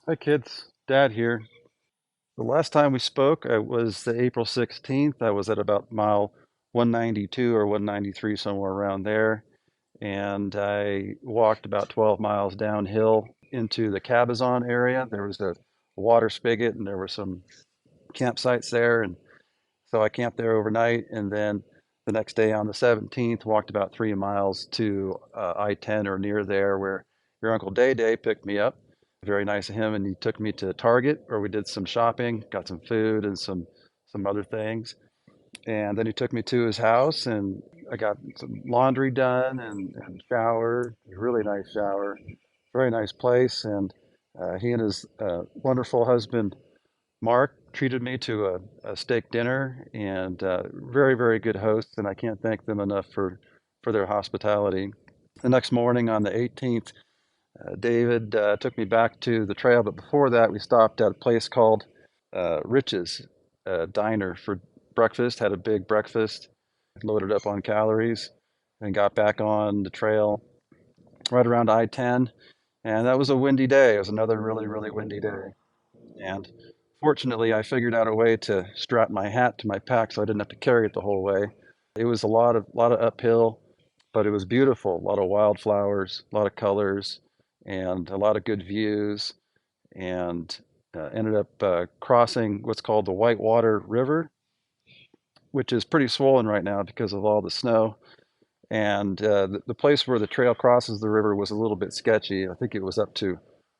Hi kids, Dad here. The last time we spoke, I was the April 16th. I was at about mile 192 or 193, somewhere around there. And I walked about 12 miles downhill into the Cabazon area. There was a water spigot and there were some campsites there. And so I camped there overnight. And then the next day on the 17th, walked about 3 miles to I-10 or near there where your Uncle Day Day picked me up. Very nice of him, and he took me to Target where we did some shopping, got some food and some other things. And then he took me to his house, and I got some laundry done and showered. A really nice shower, very nice place. And he and his wonderful husband Mark treated me to a steak dinner, and very, very good hosts, and I can't thank them enough for their hospitality. The next morning on the 18th, David took me back to the trail, but before that, we stopped at a place called Rich's Diner for breakfast, had a big breakfast, loaded up on calories, and got back on the trail right around I-10. And that was a windy day. It was another really, really windy day. And fortunately, I figured out a way to strap my hat to my pack so I didn't have to carry it the whole way. It was a lot of uphill, but it was beautiful. A lot of wildflowers, a lot of colors, and a lot of good views. And ended up crossing what's called the Whitewater River, which is pretty swollen right now because of all the snow. And the place where the trail crosses the river was a little bit sketchy. I think it was up to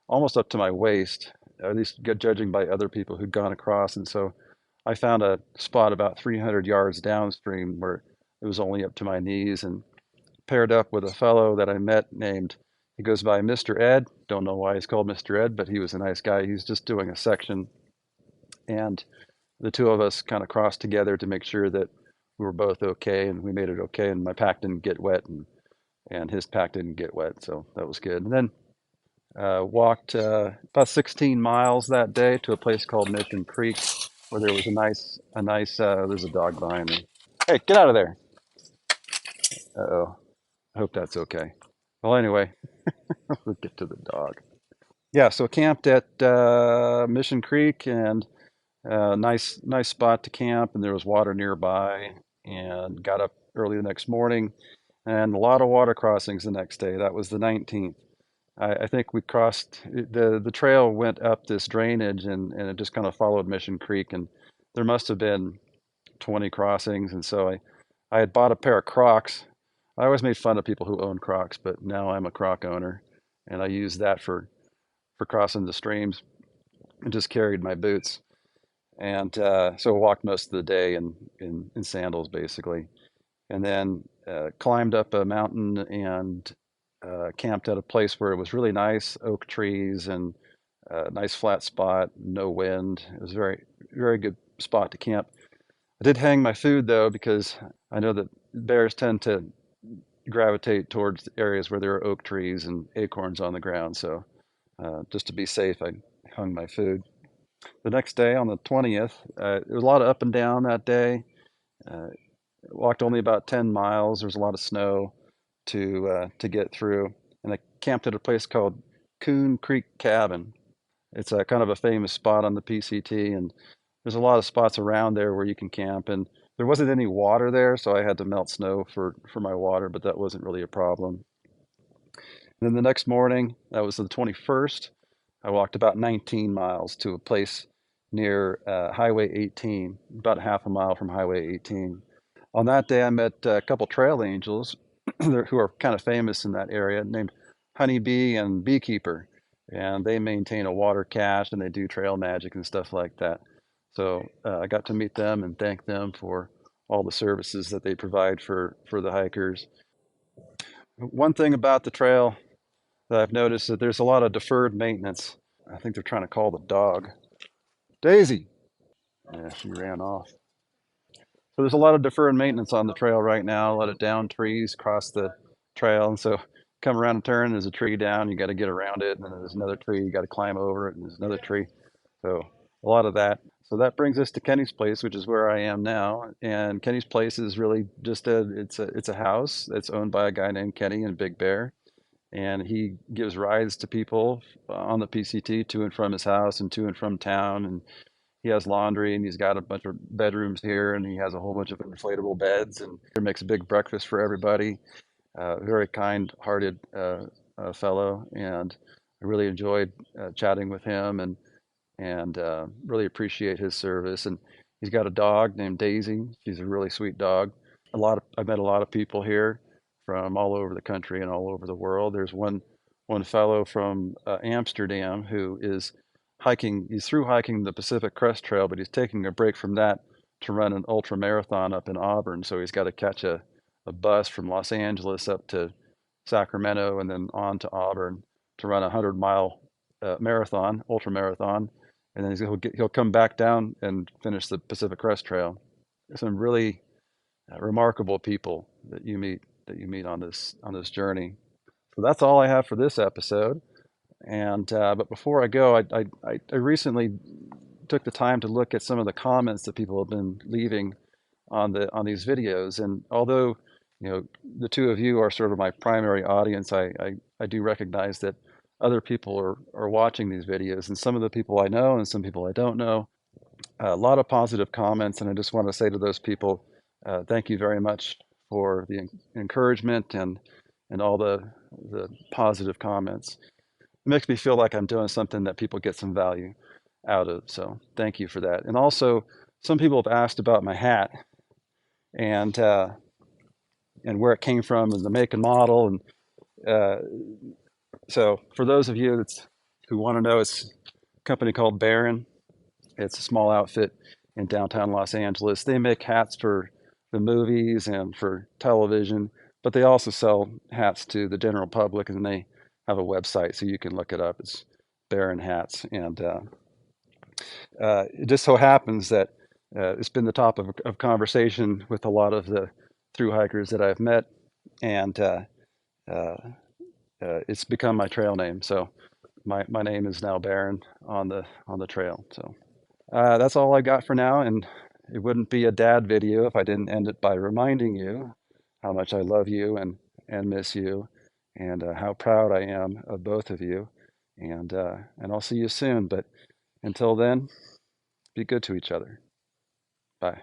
almost up to my waist, at least judging by other people who'd gone across. And so I found a spot about 300 yards downstream where it was only up to my knees, and paired up with a fellow that I met named, he goes by Mr. Ed. Don't know why he's called Mr. Ed, but he was a nice guy. He's just doing a section. And the two of us kind of crossed together to make sure that we were both okay, and we made it okay. And my pack didn't get wet, and his pack didn't get wet. So that was good. And then walked about 16 miles that day to a place called Mission Creek, where there was there's a dog behind me. Hey, get out of there. Uh-oh. I hope that's okay. Well, anyway, we'll get to the dog. Yeah, so camped at Mission Creek, and nice spot to camp, and there was water nearby. And got up early the next morning, and a lot of water crossings the next day. That was the 19th. I think we crossed the trail went up this drainage, and it just kind of followed Mission Creek, and there must have been 20 crossings. And so I had bought a pair of Crocs. I always made fun of people who own Crocs, but now I'm a Croc owner, and I use that for crossing the streams, and just carried my boots. And so I walked most of the day in sandals, basically. And then climbed up a mountain and camped at a place where it was really nice, oak trees and a nice flat spot, no wind. It was a very, very good spot to camp. I did hang my food though, because I know that bears tend to gravitate towards areas where there are oak trees and acorns on the ground. So just to be safe, I hung my food. The next day on the 20th, there was a lot of up and down that day. Uh, Walked only about 10 miles. There was a lot of snow to get through, and I camped at a place called Coon Creek Cabin. It's a kind of a famous spot on the PCT, and there's a lot of spots around there where you can camp. And there wasn't any water there, so I had to melt snow for my water, but that wasn't really a problem. And then the next morning, that was the 21st, I walked about 19 miles to a place near Highway 18, about half a mile from Highway 18. On that day, I met a couple trail angels who are kind of famous in that area, named Honeybee and Beekeeper. And they maintain a water cache, and they do trail magic and stuff like that. So I got to meet them and thank them for all the services that they provide for the hikers. One thing about the trail that I've noticed that there's a lot of deferred maintenance. I think they're trying to call the dog. Daisy! Yeah, she ran off. So there's a lot of deferred maintenance on the trail right now, a lot of down trees across the trail. And so come around a turn, there's a tree down, you got to get around it. And then there's another tree, you got to climb over it, and there's another tree. So a lot of that. So that brings us to Kenny's place, which is where I am now. And Kenny's place is really just it's a house that's owned by a guy named Kenny and Big Bear. and he gives rides to people on the PCT to and from his house and to and from town. And he has laundry, and he's got a bunch of bedrooms here, and he has a whole bunch of inflatable beds, and makes a big breakfast for everybody. Very kind-hearted fellow, and I really enjoyed chatting with him, and really appreciate his service. And he's got a dog named Daisy. She's a really sweet dog. I met a lot of people here from all over the country and all over the world. There's one fellow from Amsterdam who is hiking. He's through hiking the Pacific Crest Trail, but he's taking a break from that to run an ultra marathon up in Auburn. So he's got to catch a bus from Los Angeles up to Sacramento and then on to Auburn to run a 100-mile marathon, ultra marathon, and then he'll come back down and finish the Pacific Crest Trail. There's some really remarkable people that you meet on this journey. So that's all I have for this episode. And but before I go, I recently took the time to look at some of the comments that people have been leaving on these videos. And although the two of you are sort of my primary audience, I do recognize that other people are watching these videos, and some of the people I know and some people I don't know. A lot of positive comments, and I just want to say to those people, thank you very much for the encouragement and all the positive comments. It makes me feel like I'm doing something that people get some value out of. So thank you for that. And also, some people have asked about my hat and and where it came from and the make and model. And uh, so for those of you who want to know, it's a company called Baron. It's a small outfit in downtown Los Angeles. They make hats for the movies and for television, but they also sell hats to the general public, and they have a website so you can look it up. It's Baron Hats, and it just so happens that it's been the top of conversation with a lot of the through hikers that I've met, and uh, it's become my trail name. So my name is now Baron on the trail. So that's all I got for now, and it wouldn't be a dad video if I didn't end it by reminding you how much I love you and miss you, and how proud I am of both of you. And I'll see you soon. But until then, be good to each other. Bye.